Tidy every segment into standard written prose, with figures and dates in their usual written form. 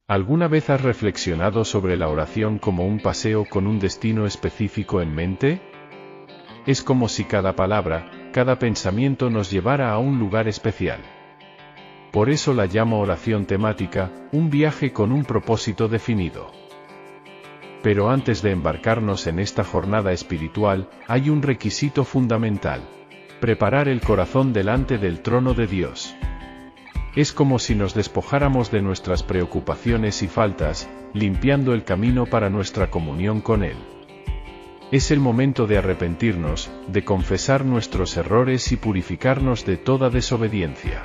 ¿Alguna vez has reflexionado sobre la oración como un paseo con un destino específico en mente? Es como si cada palabra, cada pensamiento nos llevara a un lugar especial. Por eso la llamo oración temática, un viaje con un propósito definido. Pero antes de embarcarnos en esta jornada espiritual, hay un requisito fundamental: preparar el corazón delante del trono de Dios. Es como si nos despojáramos de nuestras preocupaciones y faltas, limpiando el camino para nuestra comunión con Él. Es el momento de arrepentirnos, de confesar nuestros errores y purificarnos de toda desobediencia.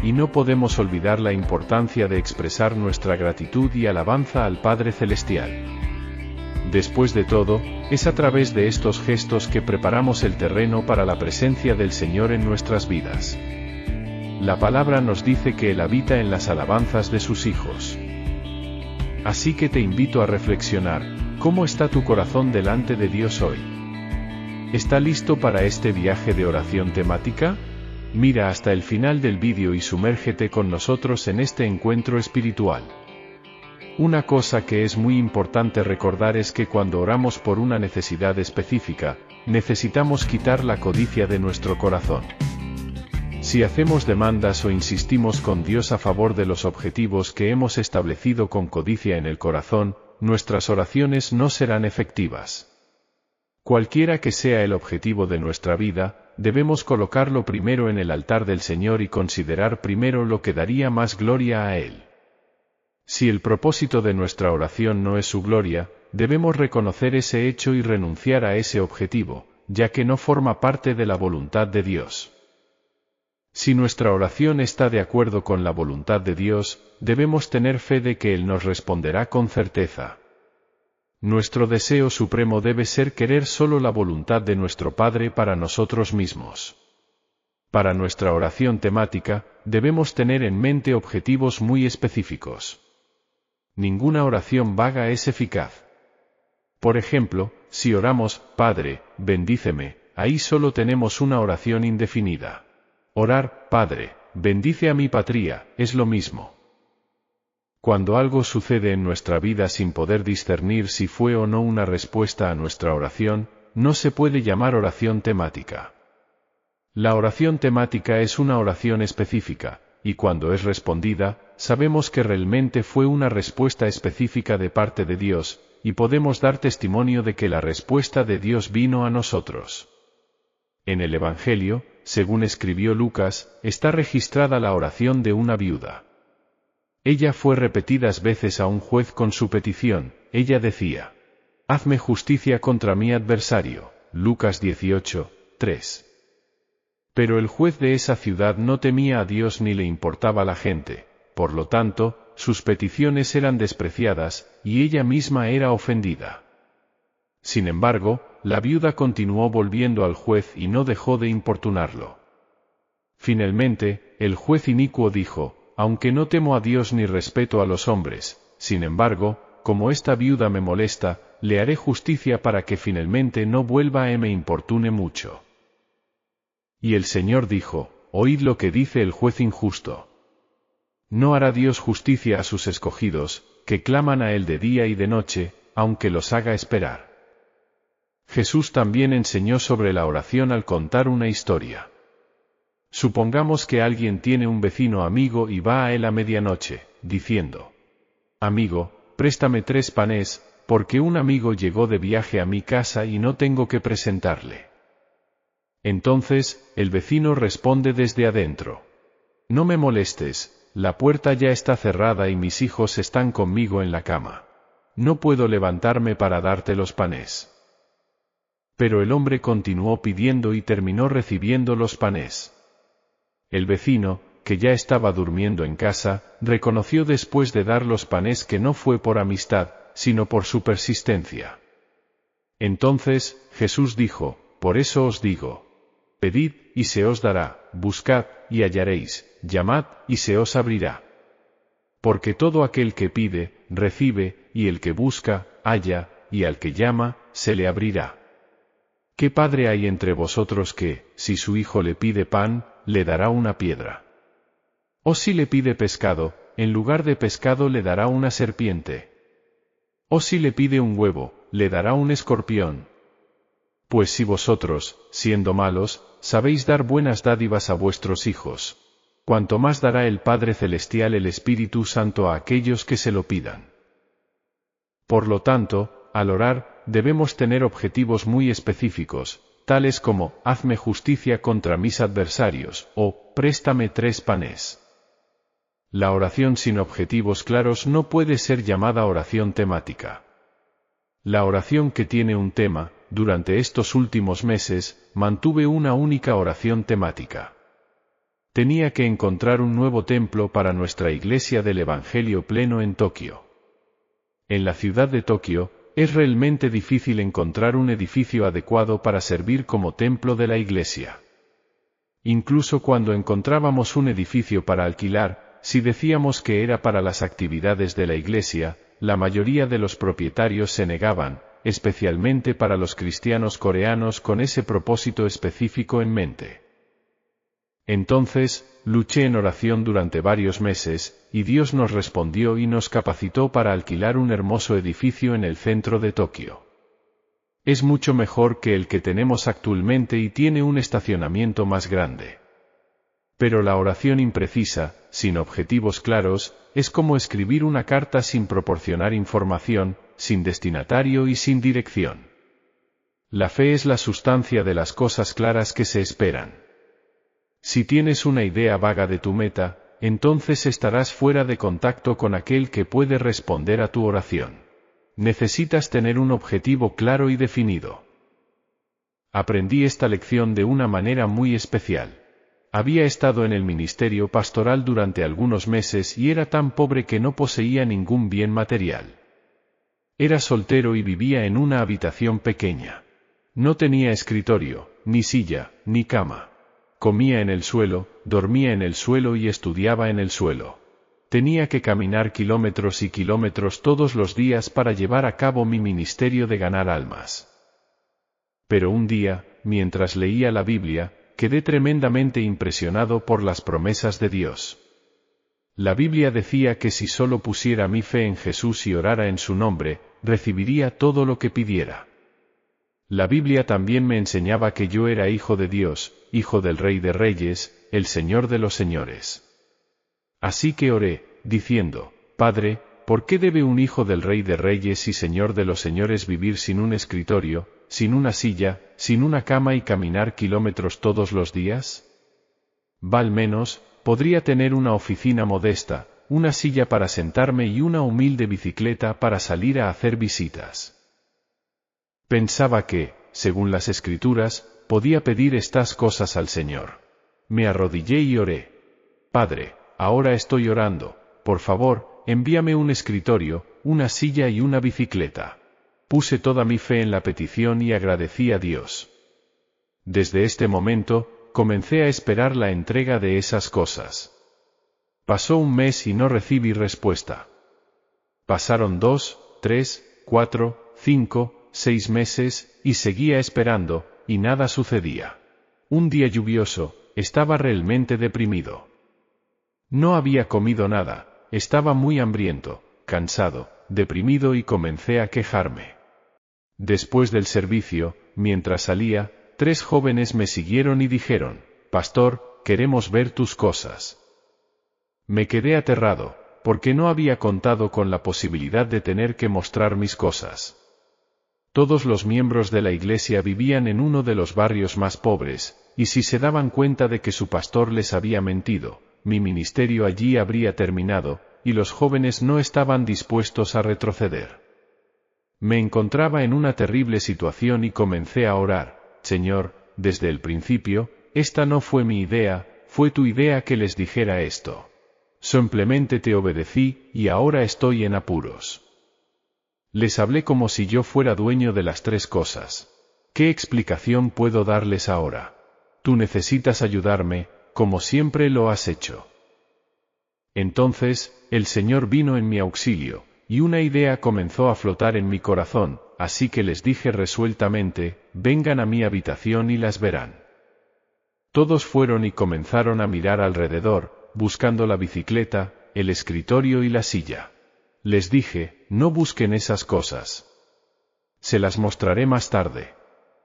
Y no podemos olvidar la importancia de expresar nuestra gratitud y alabanza al Padre Celestial. Después de todo, es a través de estos gestos que preparamos el terreno para la presencia del Señor en nuestras vidas. La palabra nos dice que Él habita en las alabanzas de sus hijos. Así que te invito a reflexionar: ¿cómo está tu corazón delante de Dios hoy? ¿Está listo para este viaje de oración temática? Mira hasta el final del vídeo y sumérgete con nosotros en este encuentro espiritual. Una cosa que es muy importante recordar es que cuando oramos por una necesidad específica, necesitamos quitar la codicia de nuestro corazón. Si hacemos demandas o insistimos con Dios a favor de los objetivos que hemos establecido con codicia en el corazón, nuestras oraciones no serán efectivas. Cualquiera que sea el objetivo de nuestra vida, debemos colocarlo primero en el altar del Señor y considerar primero lo que daría más gloria a Él. Si el propósito de nuestra oración no es su gloria, debemos reconocer ese hecho y renunciar a ese objetivo, ya que no forma parte de la voluntad de Dios. Si nuestra oración está de acuerdo con la voluntad de Dios, debemos tener fe de que Él nos responderá con certeza. Nuestro deseo supremo debe ser querer solo la voluntad de nuestro Padre para nosotros mismos. Para nuestra oración temática, debemos tener en mente objetivos muy específicos. Ninguna oración vaga es eficaz. Por ejemplo, si oramos: Padre, bendíceme, ahí solo tenemos una oración indefinida. Orar: Padre, bendice a mi patria, es lo mismo. Cuando algo sucede en nuestra vida sin poder discernir si fue o no una respuesta a nuestra oración, no se puede llamar oración temática. La oración temática es una oración específica, y cuando es respondida, sabemos que realmente fue una respuesta específica de parte de Dios, y podemos dar testimonio de que la respuesta de Dios vino a nosotros. En el Evangelio, según escribió Lucas, está registrada la oración de una viuda. Ella fue repetidas veces a un juez con su petición. Ella decía: hazme justicia contra mi adversario. Lucas 18, 3. Pero el juez de esa ciudad no temía a Dios ni le importaba la gente, por lo tanto, sus peticiones eran despreciadas, y ella misma era ofendida. Sin embargo, la viuda continuó volviendo al juez y no dejó de importunarlo. Finalmente, el juez inicuo dijo: aunque no temo a Dios ni respeto a los hombres, sin embargo, como esta viuda me molesta, le haré justicia para que finalmente no vuelva y me importune mucho. Y el Señor dijo: oíd lo que dice el juez injusto. ¿No hará Dios justicia a sus escogidos, que claman a Él de día y de noche, aunque los haga esperar? Jesús también enseñó sobre la oración al contar una historia. Supongamos que alguien tiene un vecino amigo y va a él a medianoche, diciendo: amigo, préstame 3 panes, porque un amigo llegó de viaje a mi casa y no tengo que presentarle. Entonces, el vecino responde desde adentro: no me molestes, la puerta ya está cerrada y mis hijos están conmigo en la cama. No puedo levantarme para darte los panes. Pero el hombre continuó pidiendo y terminó recibiendo los panes. El vecino, que ya estaba durmiendo en casa, reconoció después de dar los panes que no fue por amistad, sino por su persistencia. Entonces, Jesús dijo: por eso os digo, pedid, y se os dará; buscad, y hallaréis; llamad, y se os abrirá. Porque todo aquel que pide, recibe, y el que busca, halla, y al que llama, se le abrirá. ¿Qué padre hay entre vosotros que, si su hijo le pide pan, le dará una piedra? ¿O si le pide pescado, en lugar de pescado le dará una serpiente. O si le pide un huevo, le dará un escorpión. Pues si vosotros, siendo malos, sabéis dar buenas dádivas a vuestros hijos, cuanto más dará el Padre Celestial el Espíritu Santo a aquellos que se lo pidan. Por lo tanto, al orar, debemos tener objetivos muy específicos, tales como, hazme justicia contra mis adversarios, o, préstame 3 panes. La oración sin objetivos claros no puede ser llamada oración temática. La oración que tiene un tema, durante estos últimos meses, mantuve una única oración temática. Tenía que encontrar un nuevo templo para nuestra iglesia del Evangelio Pleno en Tokio. En la ciudad de Tokio, es realmente difícil encontrar un edificio adecuado para servir como templo de la iglesia. Incluso cuando encontrábamos un edificio para alquilar, si decíamos que era para las actividades de la iglesia, la mayoría de los propietarios se negaban, especialmente para los cristianos coreanos con ese propósito específico en mente. Entonces, luché en oración durante varios meses, y Dios nos respondió y nos capacitó para alquilar un hermoso edificio en el centro de Tokio. Es mucho mejor que el que tenemos actualmente y tiene un estacionamiento más grande. Pero la oración imprecisa, sin objetivos claros, es como escribir una carta sin proporcionar información, sin destinatario y sin dirección. La fe es la sustancia de las cosas claras que se esperan. Si tienes una idea vaga de tu meta, entonces estarás fuera de contacto con aquel que puede responder a tu oración. Necesitas tener un objetivo claro y definido. Aprendí esta lección de una manera muy especial. Había estado en el ministerio pastoral durante algunos meses y era tan pobre que no poseía ningún bien material. Era soltero y vivía en una habitación pequeña. No tenía escritorio, ni silla, ni cama. Comía en el suelo, dormía en el suelo y estudiaba en el suelo. Tenía que caminar kilómetros y kilómetros todos los días para llevar a cabo mi ministerio de ganar almas. Pero un día, mientras leía la Biblia, quedé tremendamente impresionado por las promesas de Dios. La Biblia decía que si solo pusiera mi fe en Jesús y orara en su nombre, recibiría todo lo que pidiera. La Biblia también me enseñaba que yo era hijo de Dios, hijo del Rey de Reyes, el Señor de los Señores. Así que oré, diciendo, Padre, ¿por qué debe un hijo del Rey de Reyes y Señor de los Señores vivir sin un escritorio, sin una silla, sin una cama y caminar kilómetros todos los días? Al menos, podría tener una oficina modesta, una silla para sentarme y una humilde bicicleta para salir a hacer visitas. Pensaba que, según las Escrituras, podía pedir estas cosas al Señor. Me arrodillé y oré. Padre, ahora estoy orando, por favor, envíame un escritorio, una silla y una bicicleta. Puse toda mi fe en la petición y agradecí a Dios. Desde este momento, comencé a esperar la entrega de esas cosas. Pasó un mes y no recibí respuesta. Pasaron 2, 3, 4, 5, 6 meses, y seguía esperando, y nada sucedía. Un día lluvioso, estaba realmente deprimido. No había comido nada, estaba muy hambriento, cansado, deprimido y comencé a quejarme. Después del servicio, mientras salía, 3 jóvenes me siguieron y dijeron, Pastor, queremos ver tus cosas. Me quedé aterrado, porque no había contado con la posibilidad de tener que mostrar mis cosas. Todos los miembros de la iglesia vivían en uno de los barrios más pobres, y si se daban cuenta de que su pastor les había mentido, mi ministerio allí habría terminado, y los jóvenes no estaban dispuestos a retroceder. Me encontraba en una terrible situación y comencé a orar, Señor, desde el principio, esta no fue mi idea, fue tu idea que les dijera esto. Simplemente te obedecí, y ahora estoy en apuros. Les hablé como si yo fuera dueño de las 3 cosas. ¿Qué explicación puedo darles ahora? Tú necesitas ayudarme, como siempre lo has hecho. Entonces, el Señor vino en mi auxilio, y una idea comenzó a flotar en mi corazón, así que les dije resueltamente, vengan a mi habitación y las verán. Todos fueron y comenzaron a mirar alrededor, buscando la bicicleta, el escritorio y la silla. Les dije, no busquen esas cosas. Se las mostraré más tarde.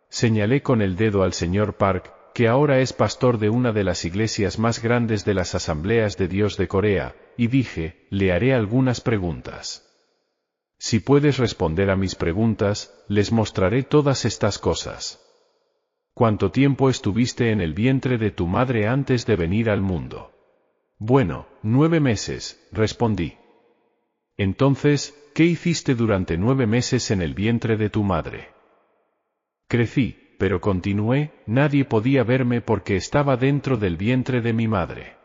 Señalé con el dedo al señor Park, que ahora es pastor de una de las iglesias más grandes de las Asambleas de Dios de Corea, y dije, le haré algunas preguntas. Si puedes responder a mis preguntas, les mostraré todas estas cosas. ¿Cuánto tiempo estuviste en el vientre de tu madre antes de venir al mundo? Bueno, 9 meses, respondí. Entonces, ¿qué hiciste durante 9 meses en el vientre de tu madre? Crecí, pero continué, nadie podía verme porque estaba dentro del vientre de mi madre.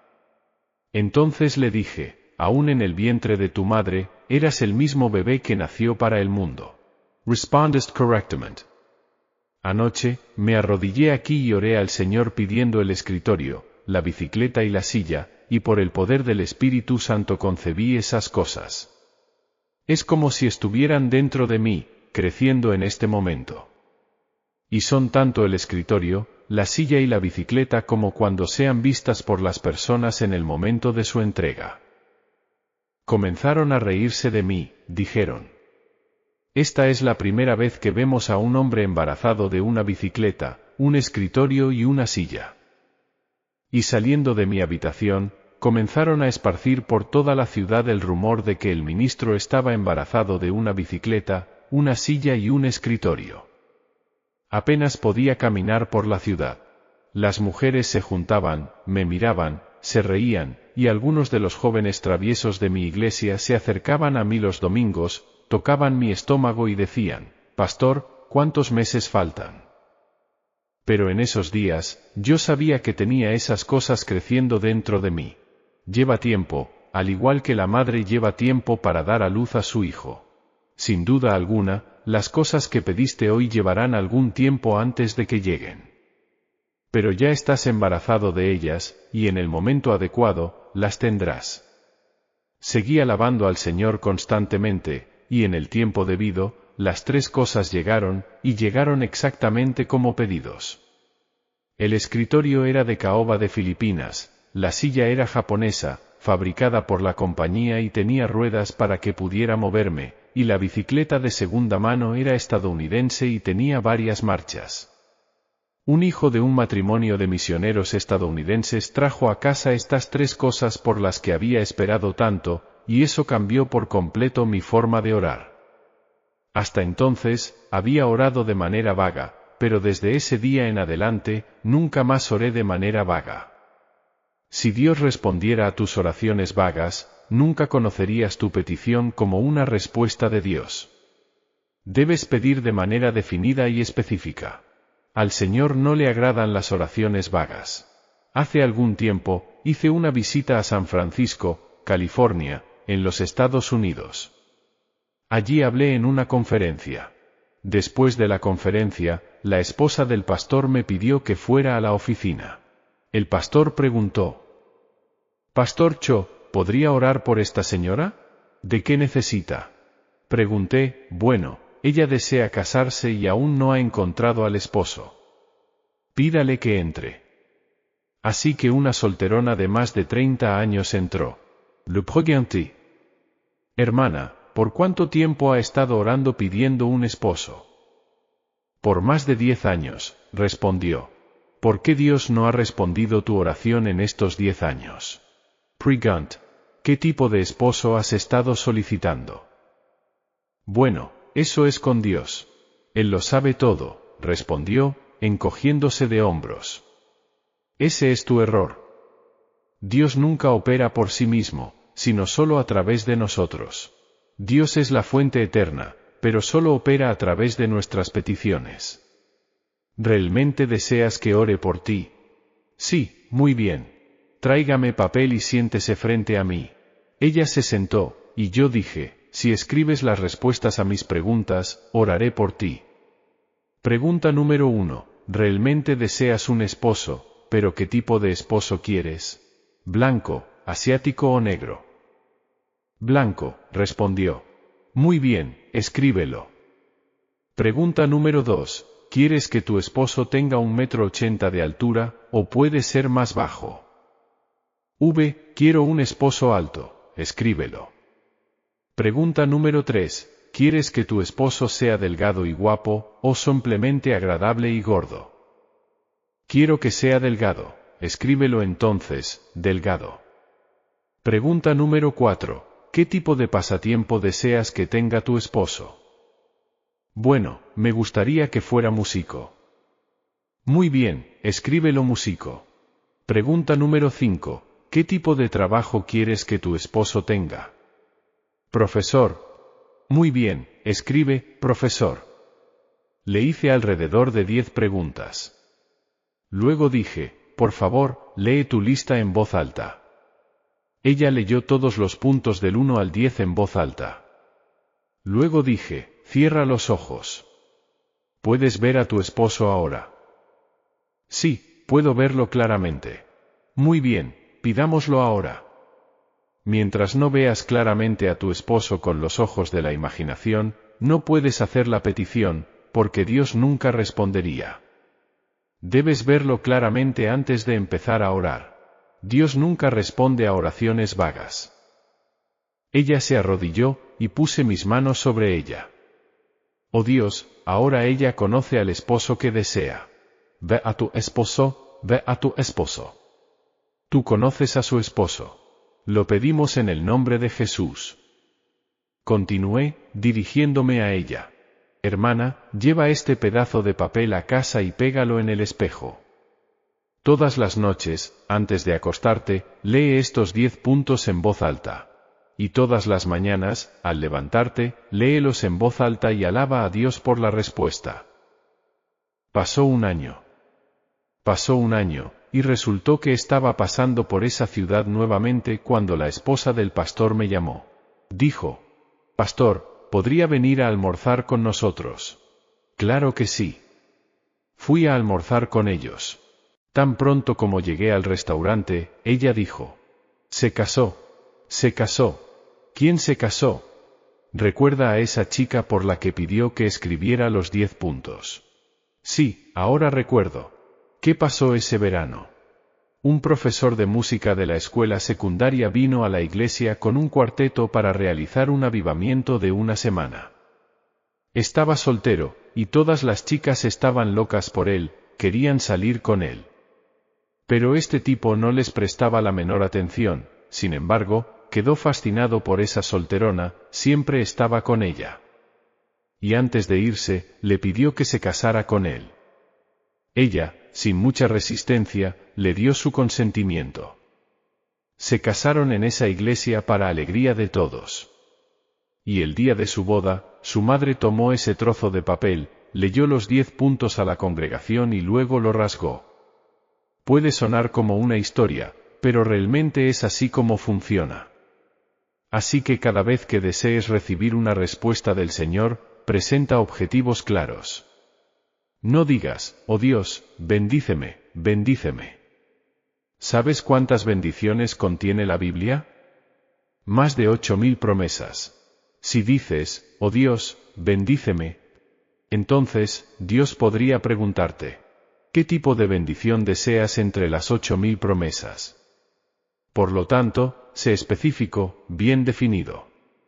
Entonces le dije, aún en el vientre de tu madre, eras el mismo bebé que nació para el mundo. Respondest correctamente. Anoche, me arrodillé aquí y oré al Señor pidiendo el escritorio, la bicicleta y la silla, y por el poder del Espíritu Santo concebí esas cosas. Es como si estuvieran dentro de mí, creciendo en este momento. Y son tanto el escritorio, la silla y la bicicleta como cuando sean vistas por las personas en el momento de su entrega. Comenzaron a reírse de mí, dijeron. Esta es la primera vez que vemos a un hombre embarazado de una bicicleta, un escritorio y una silla. Y saliendo de mi habitación, comenzaron a esparcir por toda la ciudad el rumor de que el ministro estaba embarazado de una bicicleta, una silla y un escritorio. Apenas podía caminar por la ciudad. Las mujeres se juntaban, me miraban, se reían, y algunos de los jóvenes traviesos de mi iglesia se acercaban a mí los domingos, tocaban mi estómago y decían, «Pastor, ¿cuántos meses faltan?». Pero en esos días, yo sabía que tenía esas cosas creciendo dentro de mí. Lleva tiempo, al igual que la madre lleva tiempo para dar a luz a su hijo. Sin duda alguna, las cosas que pediste hoy llevarán algún tiempo antes de que lleguen. Pero ya estás embarazado de ellas, y en el momento adecuado, las tendrás. Seguí alabando al Señor constantemente, y en el tiempo debido, las 3 cosas llegaron, y llegaron exactamente como pedidos. El escritorio era de caoba de Filipinas, la silla era japonesa, fabricada por la compañía y tenía ruedas para que pudiera moverme, y la bicicleta de segunda mano era estadounidense y tenía varias marchas. Un hijo de un matrimonio de misioneros estadounidenses trajo a casa estas 3 cosas por las que había esperado tanto, y eso cambió por completo mi forma de orar. Hasta entonces, había orado de manera vaga, pero desde ese día en adelante, nunca más oré de manera vaga. Si Dios respondiera a tus oraciones vagas, nunca conocerías tu petición como una respuesta de Dios. Debes pedir de manera definida y específica. Al Señor no le agradan las oraciones vagas. Hace algún tiempo, hice una visita a San Francisco, California, en los Estados Unidos. Allí hablé en una conferencia. Después de la conferencia, la esposa del pastor me pidió que fuera a la oficina. El pastor preguntó: «Pastor Cho, ¿podría orar por esta señora? ¿De qué necesita?». Pregunté: «Bueno, ella desea casarse y aún no ha encontrado al esposo. Pídale que entre». Así que una solterona de más de 30 años entró. Le pregunté: «Hermana, ¿por cuánto tiempo ha estado orando pidiendo un esposo?». «Por más de 10 años», respondió. «¿Por qué Dios no ha respondido tu oración en estos 10 años?». Pregunt: «¿Qué tipo de esposo has estado solicitando?». «Bueno, eso es con Dios. Él lo sabe todo», respondió, encogiéndose de hombros. «Ese es tu error. Dios nunca opera por sí mismo, sino solo a través de nosotros. Dios es la fuente eterna, pero solo opera a través de nuestras peticiones. ¿Realmente deseas que ore por ti?». «Sí, muy bien. Tráigame papel y siéntese frente a mí». Ella se sentó, y yo dije: «Si escribes las respuestas a mis preguntas, oraré por ti». Pregunta número 1. ¿Realmente deseas un esposo, pero qué tipo de esposo quieres? ¿Blanco, asiático o negro? Blanco, respondió. Muy bien, escríbelo. Pregunta número 2. ¿Quieres que tu esposo tenga 1,80 m de altura, o puede ser más bajo? Quiero un esposo alto. escríbelo. Pregunta número 3. ¿Quieres que tu esposo sea delgado y guapo, o simplemente agradable y gordo? Quiero que sea delgado, escríbelo entonces, delgado. Pregunta número 4. ¿Qué tipo de pasatiempo deseas que tenga tu esposo? Bueno, me gustaría que fuera músico. Muy bien, escríbelo músico. Pregunta número 5. ¿Qué tipo de trabajo quieres que tu esposo tenga? Profesor. Muy bien, escribe, profesor. Le hice alrededor de 10 preguntas. Luego dije, por favor, lee tu lista en voz alta. Ella leyó todos los puntos del 1 al 10 en voz alta. Luego dije, cierra los ojos. ¿Puedes ver a tu esposo ahora? Sí, puedo verlo claramente. Muy bien, pidámoslo ahora. Mientras no veas claramente a tu esposo con los ojos de la imaginación, no puedes hacer la petición, porque Dios nunca respondería. Debes verlo claramente antes de empezar a orar. Dios nunca responde a oraciones vagas. Ella se arrodilló, y puse mis manos sobre ella. Oh Dios, ahora ella conoce al esposo que desea. Ve a tu esposo, ve a tu esposo. Tú conoces a su esposo. Lo pedimos en el nombre de Jesús. Continué, dirigiéndome a ella. Hermana, lleva este pedazo de papel a casa y pégalo en el espejo. Todas las noches, antes de acostarte, lee estos 10 puntos en voz alta. Y todas las mañanas, al levantarte, léelos en voz alta y alaba a Dios por la respuesta. Pasó un año. Pasó un año, y resultó que estaba pasando por esa ciudad nuevamente cuando la esposa del pastor me llamó. Dijo, Pastor, ¿podría venir a almorzar con nosotros? Claro que sí. Fui a almorzar con ellos. Tan pronto como llegué al restaurante, ella dijo, Se casó. Se casó. ¿Quién se casó? Recuerda a esa chica por la que pidió que escribiera los 10 puntos. Sí, ahora recuerdo. ¿Qué pasó ese verano? Un profesor de música de la escuela secundaria vino a la iglesia con un cuarteto para realizar un avivamiento de una semana. Estaba soltero, y todas las chicas estaban locas por él, querían salir con él. Pero este tipo no les prestaba la menor atención, sin embargo, quedó fascinado por esa solterona, siempre estaba con ella. Y antes de irse, le pidió que se casara con él. Ella, sin mucha resistencia, le dio su consentimiento. Se casaron en esa iglesia para alegría de todos. Y el día de su boda, su madre tomó ese trozo de papel, leyó los 10 puntos a la congregación y luego lo rasgó. Puede sonar como una historia, pero realmente es así como funciona. Así que cada vez que desees recibir una respuesta del Señor, presenta objetivos claros. No digas, oh Dios, bendíceme, bendíceme. ¿Sabes cuántas bendiciones contiene la Biblia? Más de 8.000 promesas. Si dices, oh Dios, bendíceme, entonces, Dios podría preguntarte, ¿qué tipo de bendición deseas entre las 8.000 promesas? Por lo tanto, sé específico, bien definido.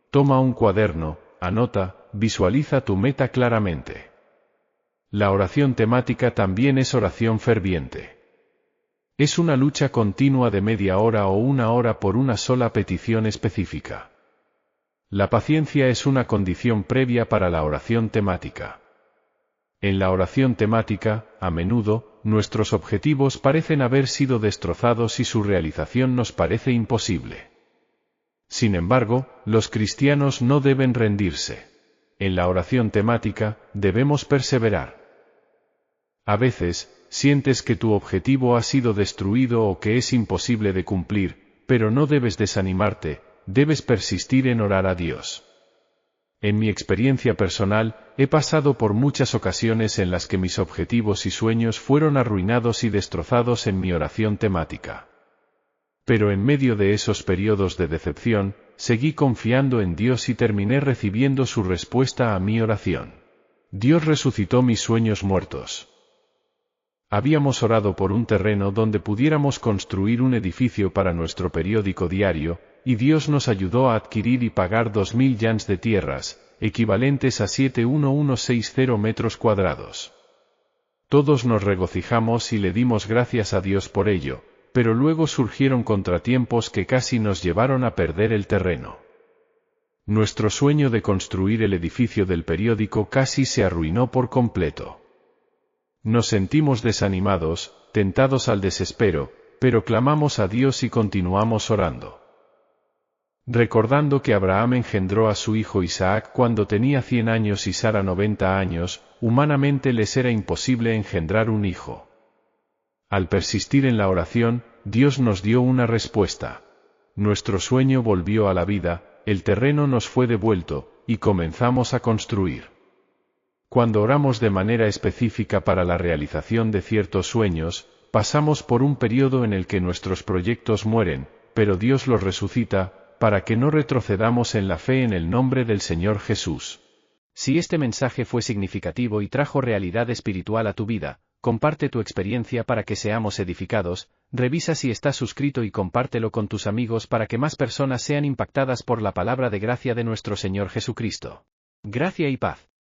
Toma un cuaderno, anota, visualiza tu meta claramente. La oración temática también es oración ferviente. Es una lucha continua de media hora o una hora por una sola petición específica. La paciencia es una condición previa para la oración temática. En la oración temática, a menudo, nuestros objetivos parecen haber sido destrozados y su realización nos parece imposible. Sin embargo, los cristianos no deben rendirse. En la oración temática, debemos perseverar. A veces, sientes que tu objetivo ha sido destruido o que es imposible de cumplir, pero no debes desanimarte, debes persistir en orar a Dios. En mi experiencia personal, he pasado por muchas ocasiones en las que mis objetivos y sueños fueron arruinados y destrozados en mi oración temática. Pero en medio de esos periodos de decepción, seguí confiando en Dios y terminé recibiendo su respuesta a mi oración. Dios resucitó mis sueños muertos. Habíamos orado por un terreno donde pudiéramos construir un edificio para nuestro periódico diario, y Dios nos ayudó a adquirir y pagar 2000 yans de tierras, equivalentes a 71160 metros cuadrados. Todos nos regocijamos y le dimos gracias a Dios por ello, pero luego surgieron contratiempos que casi nos llevaron a perder el terreno. Nuestro sueño de construir el edificio del periódico casi se arruinó por completo. Nos sentimos desanimados, tentados al desespero, pero clamamos a Dios y continuamos orando. Recordando que Abraham engendró a su hijo Isaac cuando tenía 100 años y Sara 90 años, humanamente les era imposible engendrar un hijo. Al persistir en la oración, Dios nos dio una respuesta. Nuestro sueño volvió a la vida, el terreno nos fue devuelto, y comenzamos a construir. Cuando oramos de manera específica para la realización de ciertos sueños, pasamos por un periodo en el que nuestros proyectos mueren, pero Dios los resucita, para que no retrocedamos en la fe en el nombre del Señor Jesús. Si este mensaje fue significativo y trajo realidad espiritual a tu vida, comparte tu experiencia para que seamos edificados, revisa si estás suscrito y compártelo con tus amigos para que más personas sean impactadas por la palabra de gracia de nuestro Señor Jesucristo. Gracia y paz.